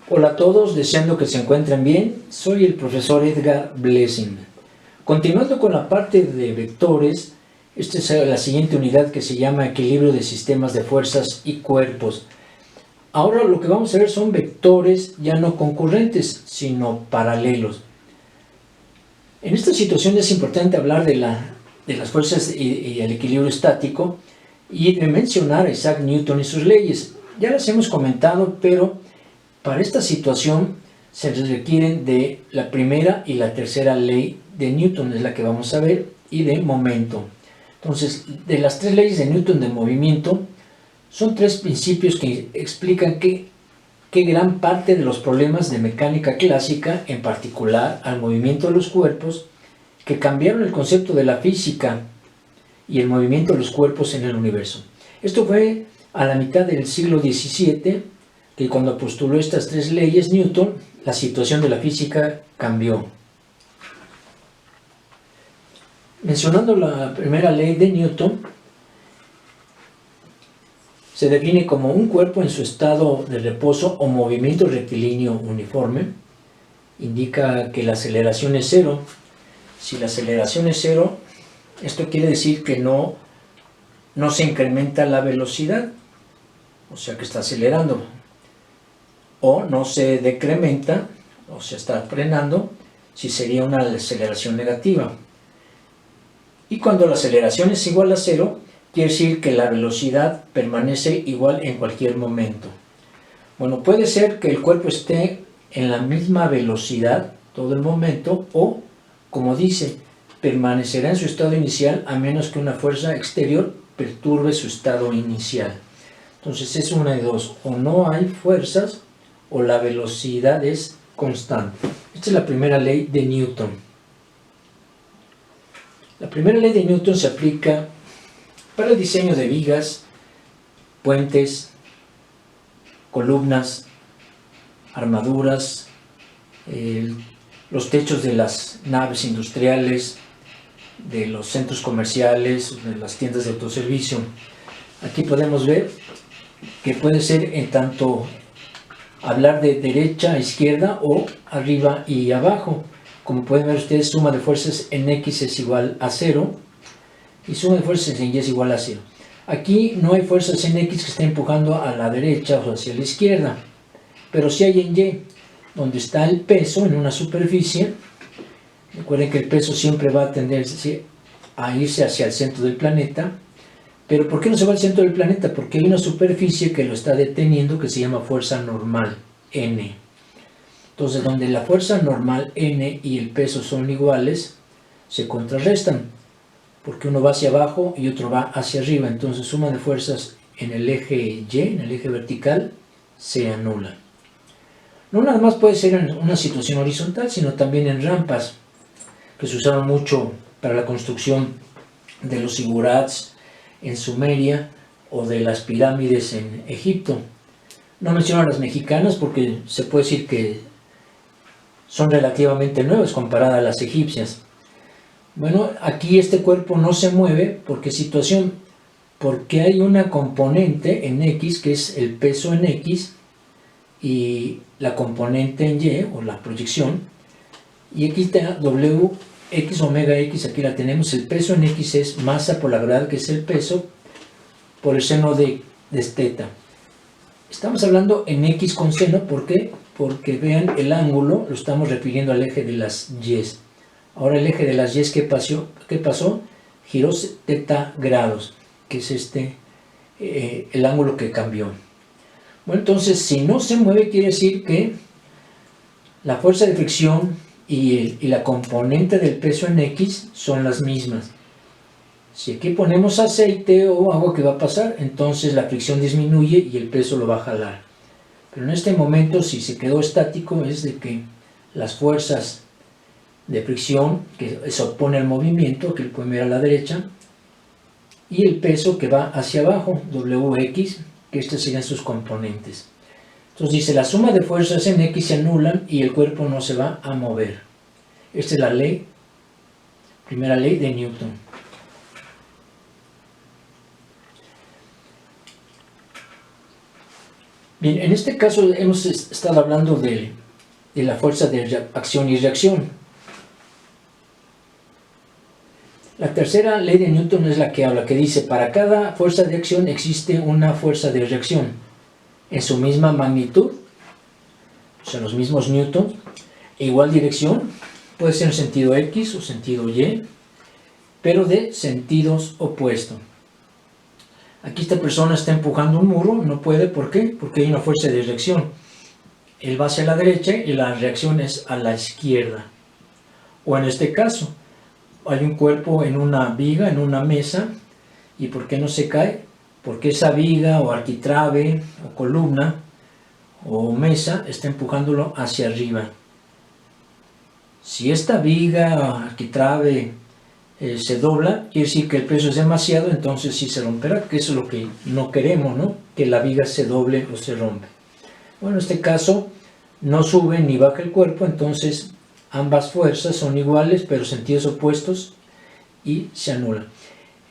Hola a todos, deseando que se encuentren bien. Soy el profesor Edgar Blessing. Continuando con la parte de vectores, esta es la siguiente unidad que se llama equilibrio de sistemas de fuerzas y cuerpos. Ahora lo que vamos a ver son vectores ya no concurrentes, sino paralelos. En esta situación es importante hablar de las fuerzas y el equilibrio estático y de mencionar a Isaac Newton y sus leyes. Ya las hemos comentado, pero para esta situación se requieren de la primera y la tercera ley de Newton, es la que vamos a ver, y de momento. Entonces, de las tres leyes de Newton de movimiento, son tres principios que explican que gran parte de los problemas de mecánica clásica, en particular al movimiento de los cuerpos, que cambiaron el concepto de la física y el movimiento de los cuerpos en el universo. Esto fue a la mitad del siglo XVII, que cuando postuló estas tres leyes Newton, la situación de la física cambió. Mencionando la primera ley de Newton, se define como un cuerpo en su estado de reposo o movimiento rectilíneo uniforme. Indica que la aceleración es cero. Si la aceleración es cero, esto quiere decir que no se incrementa la velocidad, o sea que está acelerando, o no se decrementa, o sea está frenando, si sería una aceleración negativa. Y cuando la aceleración es igual a cero, quiere decir que la velocidad permanece igual en cualquier momento. Bueno, puede ser que el cuerpo esté en la misma velocidad todo el momento, o, como dice, permanecerá en su estado inicial a menos que una fuerza exterior perturbe su estado inicial. Entonces es una de dos: o no hay fuerzas o la velocidad es constante. Esta es la primera ley de Newton. La primera ley de Newton se aplica para el diseño de vigas, puentes, columnas, armaduras, los techos de las naves industriales, de los centros comerciales, de las tiendas de autoservicio. Aquí podemos ver que puede ser en tanto hablar de derecha a izquierda o arriba y abajo. Como pueden ver ustedes, suma de fuerzas en X es igual a 0 y suma de fuerzas en Y es igual a 0. Aquí no hay fuerzas en X que estén empujando a la derecha o hacia la izquierda, pero sí hay en Y, donde está el peso en una superficie. Recuerden que el peso siempre va a tender a irse hacia el centro del planeta. ¿Pero por qué no se va al centro del planeta? Porque hay una superficie que lo está deteniendo que se llama fuerza normal, N. Entonces, donde la fuerza normal, N, y el peso son iguales, se contrarrestan, porque uno va hacia abajo y otro va hacia arriba. Entonces, suma de fuerzas en el eje Y, en el eje vertical, se anula. No nada más puede ser en una situación horizontal, sino también en rampas, que se usaron mucho para la construcción de los zigurats en Sumeria o de las pirámides en Egipto. No menciono a las mexicanas porque se puede decir que son relativamente nuevas comparadas a las egipcias. Bueno, aquí este cuerpo no se mueve. ¿Por qué situación? Porque hay una componente en X, que es el peso en X, y la componente en Y, o la proyección, y aquí está W, X omega X, aquí la tenemos. El peso en X es masa por la gravedad, que es el peso, por el seno de theta. Estamos hablando en X con seno, ¿por qué? Porque vean el ángulo, lo estamos refiriendo al eje de las Y. Ahora el eje de las Y, ¿qué pasó? Giró θ grados, que es el ángulo que cambió. Bueno, entonces si no se mueve, quiere decir que la fuerza de fricción y la componente del peso en X son las mismas. Si aquí ponemos aceite o agua, ¿qué va a pasar? Entonces la fricción disminuye y el peso lo va a jalar. Pero en este momento, si se quedó estático, es de que las fuerzas de fricción que se opone al movimiento, que lo pueden ver a la derecha, y el peso que va hacia abajo, Wx, que estos serían sus componentes. Entonces dice, la suma de fuerzas en X se anulan y el cuerpo no se va a mover. Esta es la ley, primera ley de Newton. Bien, en este caso hemos estado hablando de la fuerza de acción y reacción. La tercera ley de Newton es la que habla, que dice, para cada fuerza de acción existe una fuerza de reacción en su misma magnitud, o sea, los mismos newtons, e igual dirección, puede ser en sentido X o sentido Y, pero de sentidos opuestos. Aquí esta persona está empujando un muro, no puede, ¿por qué? Porque hay una fuerza de reacción. Él va hacia la derecha y la reacción es a la izquierda. O en este caso, hay un cuerpo en una viga, en una mesa, ¿y por qué no se cae? Porque esa viga o arquitrabe o columna o mesa está empujándolo hacia arriba. Si esta viga o arquitrabe se dobla, quiere decir que el peso es demasiado, entonces sí se romperá, que eso es lo que no queremos, ¿no? Que la viga se doble o se rompe. Bueno, en este caso no sube ni baja el cuerpo, entonces ambas fuerzas son iguales pero sentidos opuestos y se anulan.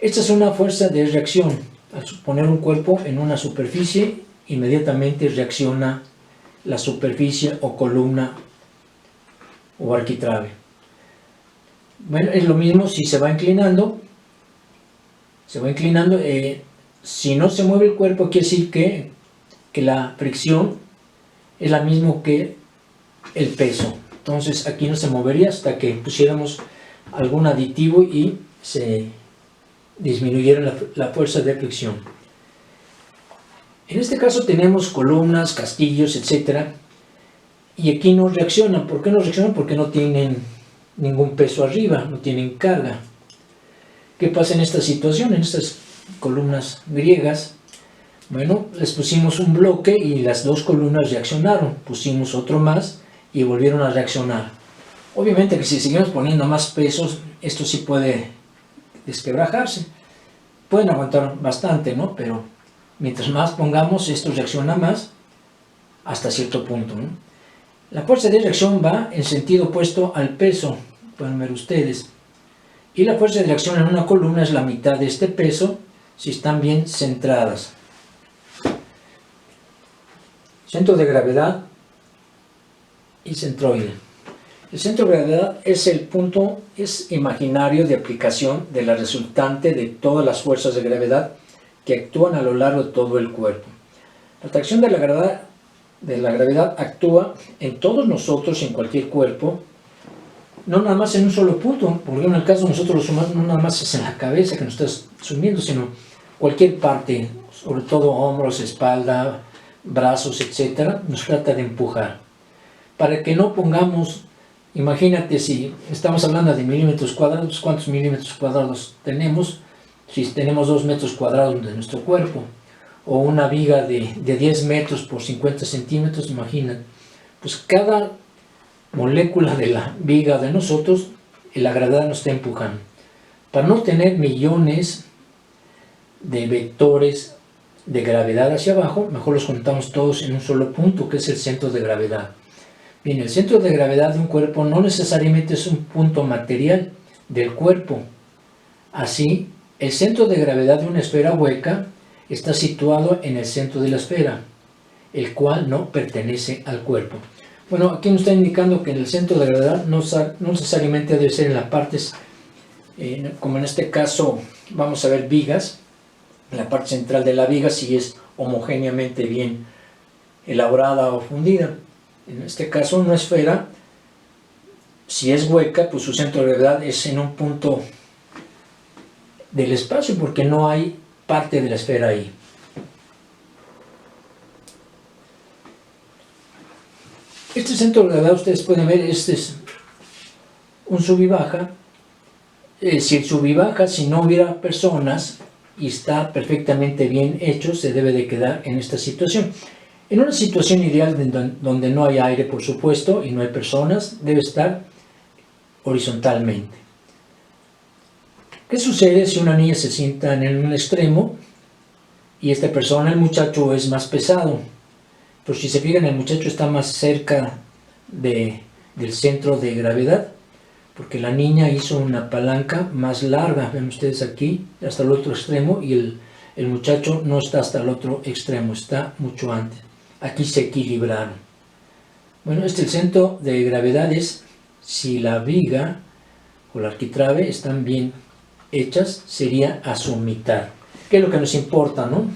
Esta es una fuerza de reacción. Al poner un cuerpo en una superficie, inmediatamente reacciona la superficie o columna o arquitrabe. Bueno, es lo mismo si se va inclinando. Si no se mueve el cuerpo, quiere decir que la fricción es la misma que el peso. Entonces aquí no se movería hasta que pusiéramos algún aditivo y se disminuyera la fuerza de fricción. En este caso tenemos columnas, castillos, etc. Y aquí no reaccionan. ¿Por qué no reaccionan? Porque no tienen ningún peso arriba, no tienen carga. ¿Qué pasa en esta situación? En estas columnas griegas, bueno, les pusimos un bloque y las dos columnas reaccionaron. Pusimos otro más y volvieron a reaccionar. Obviamente que si seguimos poniendo más pesos, esto sí puede desquebrajarse. Pueden aguantar bastante, ¿no? Pero mientras más pongamos, esto reacciona más hasta cierto punto, ¿no? La fuerza de reacción va en sentido opuesto al peso, pueden ver ustedes. Y la fuerza de reacción en una columna es la mitad de este peso si están bien centradas. Centro de gravedad y centroide. El centro de gravedad es el punto imaginario de aplicación de la resultante de todas las fuerzas de gravedad que actúan a lo largo de todo el cuerpo. La atracción de la gravedad actúa en todos nosotros, en cualquier cuerpo, no nada más en un solo punto, porque en el caso de nosotros los humanos no nada más es en la cabeza que nos está sumiendo, sino cualquier parte, sobre todo hombros, espalda, brazos, etc., nos trata de empujar. Para que no pongamos, imagínate si estamos hablando de milímetros cuadrados, ¿cuántos milímetros cuadrados tenemos? Si tenemos 2 metros cuadrados de nuestro cuerpo, o una viga de 10 metros por 50 centímetros, imagínate, pues cada molécula de la viga de nosotros, la gravedad nos está empujando. Para no tener millones de vectores de gravedad hacia abajo, mejor los juntamos todos en un solo punto, que es el centro de gravedad. Bien, el centro de gravedad de un cuerpo no necesariamente es un punto material del cuerpo. Así, el centro de gravedad de una esfera hueca está situado en el centro de la esfera, el cual no pertenece al cuerpo. Bueno, aquí nos está indicando que el centro de gravedad no necesariamente debe ser en las partes, como en este caso vamos a ver vigas, en la parte central de la viga si es homogéneamente bien elaborada o fundida. En este caso una esfera, si es hueca, pues su centro de gravedad es en un punto del espacio porque no hay parte de la esfera ahí. Este centro de gravedad, ustedes pueden ver, este es un sub y baja. Si el sub y baja, si no hubiera personas y está perfectamente bien hecho, se debe de quedar en esta situación. En una situación ideal donde no hay aire, por supuesto, y no hay personas, debe estar horizontalmente. ¿Qué sucede si una niña se sienta en un extremo y esta persona, el muchacho, es más pesado? Pues si se fijan, el muchacho está más cerca del centro de gravedad, porque la niña hizo una palanca más larga, ven ustedes aquí, hasta el otro extremo, y el muchacho no está hasta el otro extremo, está mucho antes. aquí se equilibraron. Bueno, el centro de gravedad es si la viga o la arquitrabe están bien hechas, sería a su mitad, que es lo que nos importa, ¿no?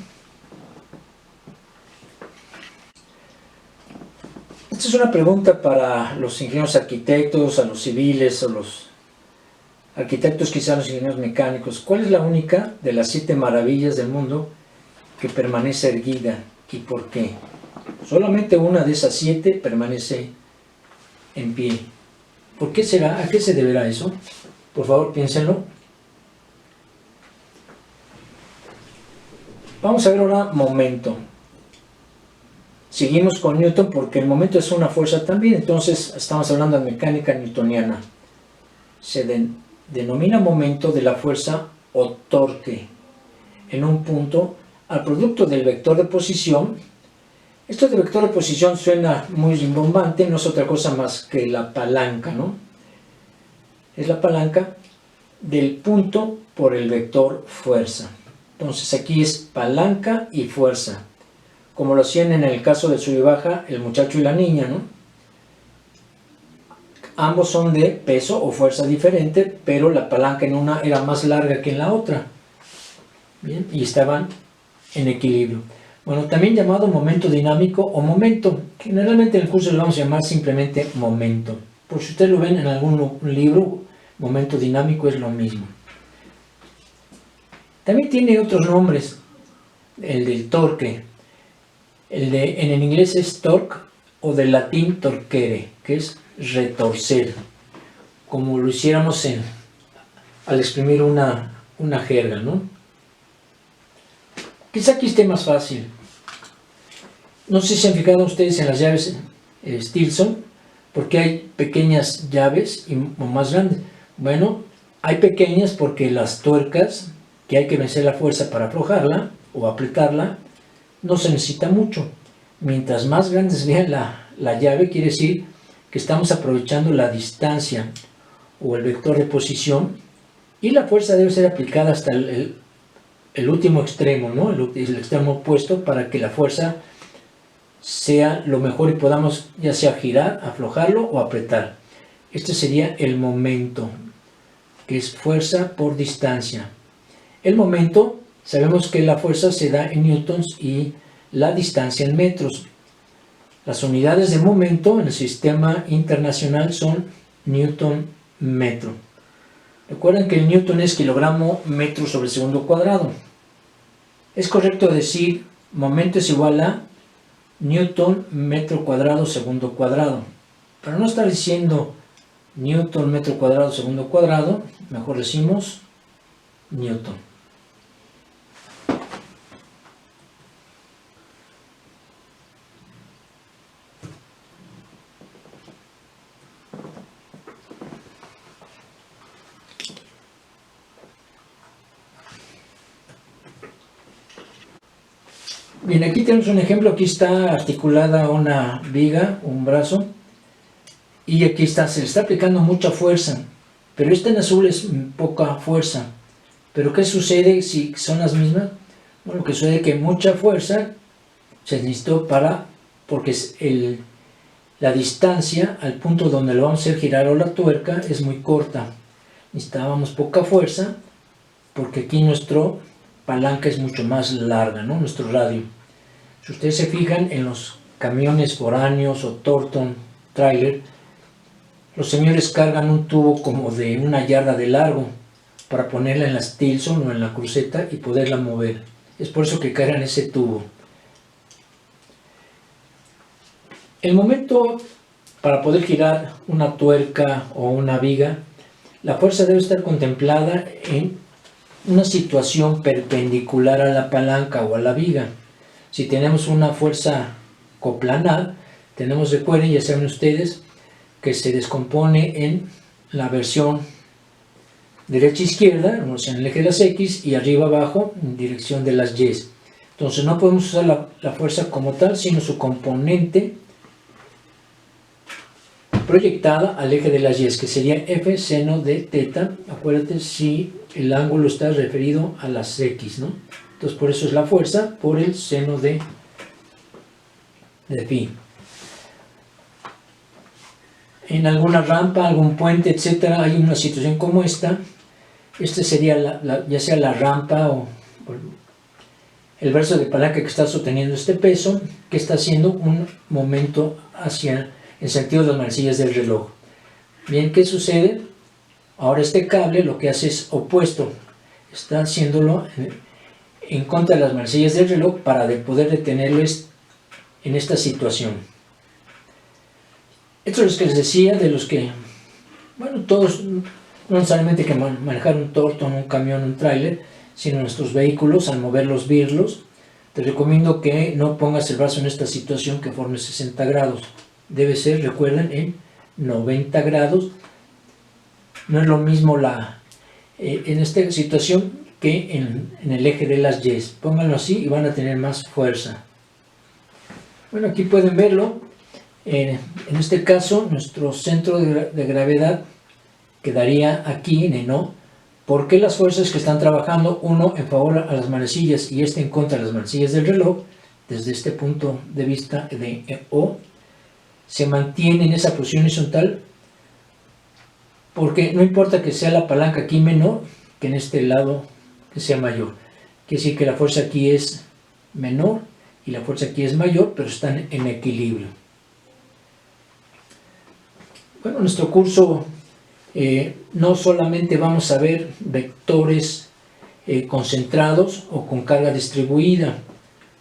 Esta es una pregunta para los ingenieros arquitectos, a los civiles, o los arquitectos, quizás los ingenieros mecánicos. ¿Cuál es la única de las 7 maravillas del mundo que permanece erguida y por qué? Solamente una de esas 7 permanece en pie. ¿Por qué será? ¿A qué se deberá eso? Por favor, piénsenlo. Vamos a ver ahora momento. Seguimos con Newton porque el momento es una fuerza también, entonces estamos hablando de mecánica newtoniana. Se denomina momento de la fuerza o torque en un punto al producto del vector de posición. Esto de vector de posición suena muy rimbombante, no es otra cosa más que la palanca, ¿no? Es la palanca del punto por el vector fuerza. Entonces aquí es palanca y fuerza, como lo hacían en el caso de sub y baja el muchacho y la niña, ¿no? Ambos son de peso o fuerza diferente, pero la palanca en una era más larga que en la otra. Bien, y estaban en equilibrio. Bueno, también llamado momento dinámico o momento. Generalmente en el curso lo vamos a llamar simplemente momento. Por si ustedes lo ven en algún libro, momento dinámico es lo mismo. También tiene otros nombres, el del torque. En el inglés es torque o del latín torquere, que es retorcer, como lo hiciéramos al exprimir una jerga, ¿no? Quizá aquí esté más fácil. No sé si se han fijado ustedes en las llaves Stilson, porque hay pequeñas llaves o más grandes. Bueno, hay pequeñas porque las tuercas, que hay que vencer la fuerza para aflojarla o apretarla, no se necesita mucho. Mientras más grandes vean la llave, quiere decir que estamos aprovechando la distancia o el vector de posición, y la fuerza debe ser aplicada hasta el último extremo, ¿no? El extremo opuesto, para que la fuerza sea lo mejor y podamos ya sea girar, aflojarlo o apretar. Este sería el momento, que es fuerza por distancia. El momento, sabemos que la fuerza se da en newtons y la distancia en metros. Las unidades de momento en el sistema internacional son newton metro. Recuerden que el newton es kilogramo metro sobre segundo cuadrado. Es correcto decir momento es igual a newton metro cuadrado segundo cuadrado. Para no estar diciendo newton metro cuadrado segundo cuadrado, mejor decimos newton. Bien, aquí tenemos un ejemplo. Aquí está articulada una viga, un brazo, y aquí se le está aplicando mucha fuerza, pero esta en azul es poca fuerza. ¿Pero qué sucede si son las mismas? Bueno, lo que sucede es que mucha fuerza se necesitó porque la distancia al punto donde lo vamos a hacer girar o la tuerca es muy corta. Necesitábamos poca fuerza porque aquí nuestra palanca es mucho más larga, ¿no? Nuestro radio. Si ustedes se fijan en los camiones foráneos o Thornton trailer, los señores cargan un tubo como de 1 yarda de largo para ponerla en la Stilson o en la cruceta y poderla mover. Es por eso que cargan ese tubo. El momento para poder girar una tuerca o una viga, la fuerza debe estar contemplada en una situación perpendicular a la palanca o a la viga. Si tenemos una fuerza coplanar, recuerden, ya saben ustedes, que se descompone en la versión derecha-izquierda, o sea, en el eje de las X, y arriba-abajo en dirección de las Y. Entonces no podemos usar la fuerza como tal, sino su componente proyectada al eje de las Y, que sería F seno de teta. Acuérdate si el ángulo está referido a las X, ¿no? Entonces por eso es la fuerza por el seno de de phi. En alguna rampa, algún puente, etcétera, hay una situación como esta. Este sería ya sea la rampa o el brazo de palanca que está sosteniendo este peso, que está haciendo un momento hacia el sentido de las manecillas del reloj. Bien, ¿qué sucede? Ahora este cable lo que hace es opuesto, está haciéndolo en contra de las manecillas del reloj para poder detenerles en esta situación. Esto es lo que les decía de los que, bueno, todos, no necesariamente que manejar un Torton, un camión, un tráiler, sino nuestros vehículos, al mover los birlos, te recomiendo que no pongas el brazo en esta situación que forme 60 grados. Debe ser, recuerden, en 90 grados. No es lo mismo en esta situación que en el eje de las Y. Pónganlo así y van a tener más fuerza. Bueno, aquí pueden verlo. En este caso, nuestro centro de gravedad quedaría aquí en O. ¿Por qué las fuerzas que están trabajando, uno en favor a las manecillas y este en contra de las manecillas del reloj, desde este punto de vista de O, se mantiene en esa posición horizontal? Porque no importa que sea la palanca aquí menor que en este lado que sea mayor. Quiere decir que la fuerza aquí es menor y la fuerza aquí es mayor, pero están en equilibrio. Bueno, en nuestro curso no solamente vamos a ver vectores concentrados o con carga distribuida,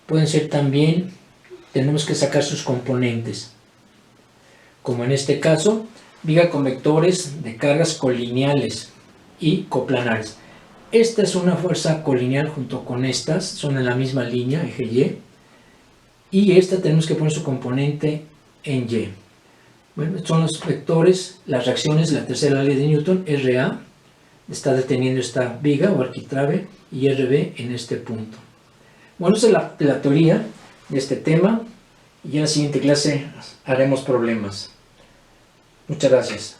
pueden ser también, tenemos que sacar sus componentes, como en este caso, viga con vectores de cargas colineales y coplanares. Esta es una fuerza colineal junto con estas, son en la misma línea, eje Y, y esta tenemos que poner su componente en Y. Bueno, estos son los vectores, las reacciones, la tercera ley de Newton, RA, está deteniendo esta viga o arquitrabe, y RB en este punto. Bueno, esa es la teoría de este tema, y en la siguiente clase haremos problemas. Muchas gracias.